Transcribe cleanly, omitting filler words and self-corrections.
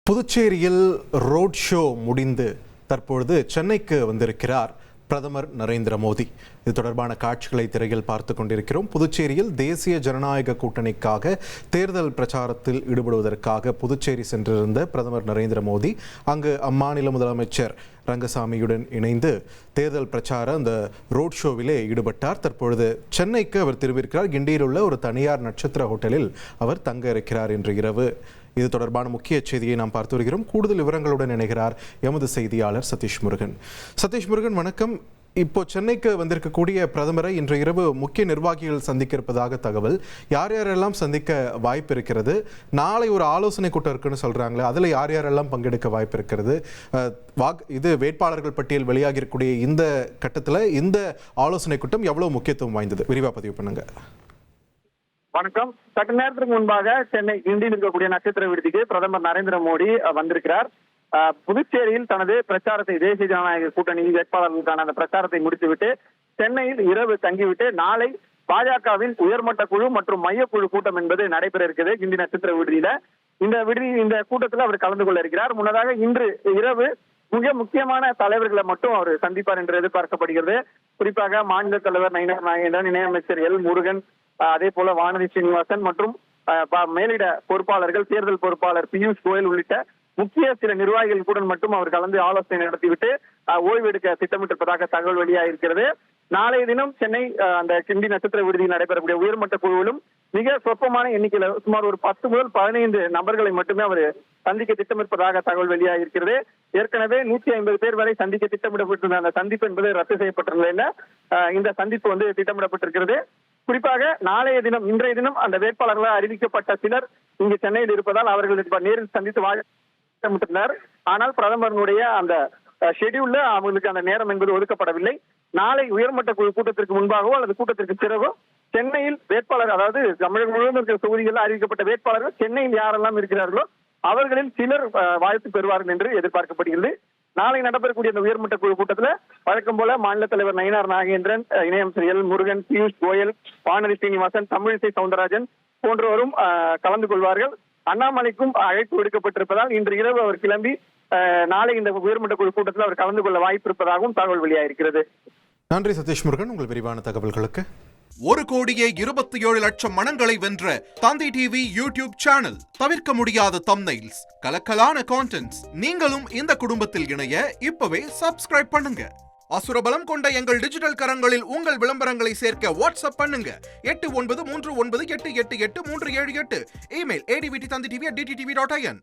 புதுச்சேரியில் road show முடிந்து தற்பொழுது சென்னைக்கு வந்திருக்கிறார் பிரதமர் நரேந்திர மோடி. இது தொடர்பான காட்சிகளை திரையில் பார்த்து கொண்டிருக்கிறோம். புதுச்சேரியில் தேசிய ஜனநாயக கூட்டணிக்காக தேர்தல் பிரச்சாரத்தில் ஈடுபடுவதற்காக புதுச்சேரி சென்றிருந்த பிரதமர் நரேந்திர மோடி அங்கு அம்மாநில முதலமைச்சர் ரங்கசாமியுடன் இணைந்து தேர்தல் பிரச்சார அந்த ரோட் ஷோவிலே ஈடுபட்டார். தற்பொழுது சென்னைக்கு அவர் திரும்பியிருக்கிறார். கிண்டியில் உள்ள ஒரு தனியார் நட்சத்திர ஹோட்டலில் அவர் தங்க இருக்கிறார் இன்று இரவு. இது தொடர்பான முக்கிய செய்தியை நாம் பார்த்து வருகிறோம். கூடுதல் விவரங்களுடன் இணைகிறார் எமது செய்தியாளர் சதீஷ் முருகன். சதீஷ் முருகன், வணக்கம். இப்போ சென்னைக்கு வந்திருக்கக்கூடிய பிரதமரை இன்று இரவு முக்கிய நிர்வாகிகள் சந்திக்க இருப்பதாக தகவல். யார் யாரெல்லாம் சந்திக்க வாய்ப்பு இருக்கிறது? நாளை ஒரு ஆலோசனை கூட்டம் இருக்குன்னு சொல்றாங்களே, அதுல யார் யாரெல்லாம் பங்கெடுக்க வாய்ப்பு இருக்கிறது? இது வேட்பாளர்கள் பட்டியல் வெளியாகி இருக்கக்கூடிய இந்த கட்டத்துல இந்த ஆலோசனை கூட்டம் எவ்வளவு முக்கியத்துவம் வாய்ந்தது? விரிவா பதிவு பண்ணுங்க. வணக்கம். சற்று நேரத்திற்கு முன்பாக சென்னை கிண்டியில் இருக்கக்கூடிய நட்சத்திர விடுதிக்கு பிரதமர் நரேந்திர மோடி வந்திருக்கிறார். புதுச்சேரியில் தனது பிரச்சாரத்தை தேசிய ஜனநாயக கூட்டணி வேட்பாளர்களுக்கான அந்த பிரச்சாரத்தை முடித்துவிட்டு சென்னையில் இரவு தங்கிவிட்டு நாளை பாஜகவின் உயர்மட்ட குழு மற்றும் மையக்குழு கூட்டம் என்பது நடைபெற இருக்குது கிண்டி நட்சத்திர விடுதியில. இந்த கூட்டத்தில் அவர் கலந்து கொள்ள இருக்கிறார். முன்னதாக இன்று இரவு மிக முக்கியமான தலைவர்களை மட்டும் அவர் சந்திப்பார் என்று எதிர்பார்க்கப்படுகிறது. குறிப்பாக மாநில தலைவர் நயினார் நாகேந்திரன், இணையமைச்சர் எல் முருகன், அதே போல வானதி ஸ்ரீனிவாசன் மற்றும் மேலிட பொறுப்பாளர்கள், தேர்தல் பொறுப்பாளர் பியூஷ் கோயல் உள்ளிட்ட முக்கிய சில நிர்வாகிகளுடன் மட்டும் அவர் கலந்து ஆலோசனை நடத்திவிட்டு ஓய்வெடுக்க திட்டமிட்டிருப்பதாக தகவல் வெளியாகிருக்கிறது. நாளைய தினம் சென்னை அந்த கிண்டி நட்சத்திர விடுதியில் நடைபெறக்கூடிய உயர்மட்ட குழுவிலும் மிக சொற்பமான எண்ணிக்கையில சுமார் ஒரு 10 முதல் 15 நபர்களை மட்டுமே அவர் சந்திக்க திட்டமிருப்பதாக தகவல் வெளியாகிருக்கிறது. ஏற்கனவே 150 பேர் வரை சந்திக்க திட்டமிடப்பட்டிருந்த அந்த சந்திப்பு என்பது ரத்து செய்யப்பட்ட நிலையில இந்த சந்திப்பு திட்டமிடப்பட்டிருக்கிறது. குறிப்பாக நாளைய தினம், இன்றைய தினம் அந்த வேட்பாளர்களால் அறிவிக்கப்பட்ட சிலர் இங்கு சென்னையில் இருப்பதால் அவர்கள் நேரில் சந்தித்து திட்டமிட்டனர். ஆனால் பிரதமருடைய அந்த ஷெட்யூல்ல அவங்களுக்கு அந்த நேரம் என்பது ஒதுக்கப்படவில்லை. நாளை உயர்மட்ட குழு கூட்டத்திற்கு முன்பாகவோ அல்லது கூட்டத்திற்கு பிறகோ சென்னையில் வேட்பாளர், அதாவது தமிழகம் முழுவதும் இருக்கிற தொகுதிகளில் அறிவிக்கப்பட்ட வேட்பாளர்கள் சென்னையில் யாரெல்லாம் இருக்கிறார்களோ அவர்களில் சிலர் வாழ்த்து பெறுவார்கள் என்று எதிர்பார்க்கப்படுகிறது. நாளை நடைபெறக்கூடிய இந்த உயர்மட்ட குழு கூட்டத்தில் வழக்கம் போல மாநில தலைவர் நயினார் நாகேந்திரன், இணையமைச்சர் எல் முருகன், பியூஷ் கோயல், வானதி ஸ்ரீனிவாசன், தமிழிசை சவுந்தரராஜன் போன்றவரும் கலந்து கொள்வார்கள். அண்ணாமலைக்கும் அழைப்பு விடுக்கப்பட்டிருப்பதால் இன்று இரவு அவர் கிளம்பி நாளை இந்த உயர்மட்ட குழு கூட்டத்தில் அவர் கலந்து கொள்ள வாய்ப்பு இருப்பதாகவும் தகவல் வெளியாகிருக்கிறது. நன்றி சதீஷ் முருகன், உங்கள் விரிவான தகவல்களுக்கு. 1,27,00,000 மனங்களை வென்ற தந்தி டிவி யூடியூப் சேனல். தவிர்க்க முடியாத தம்ப்நெயில்ஸ், கலக்கலான கான்டென்ட்ஸ். நீங்களும் இந்த குடும்பத்தில் இணைய இப்பவே சப்ஸ்கிரைப் பண்ணுங்க. அசுரபலம் கொண்ட எங்கள் டிஜிட்டல் கரங்களில் உங்கள் விளம்பரங்களை சேர்க்க வாட்ஸ்அப் பண்ணுங்க. 8939888838. Email advtthanditv@dttv.in.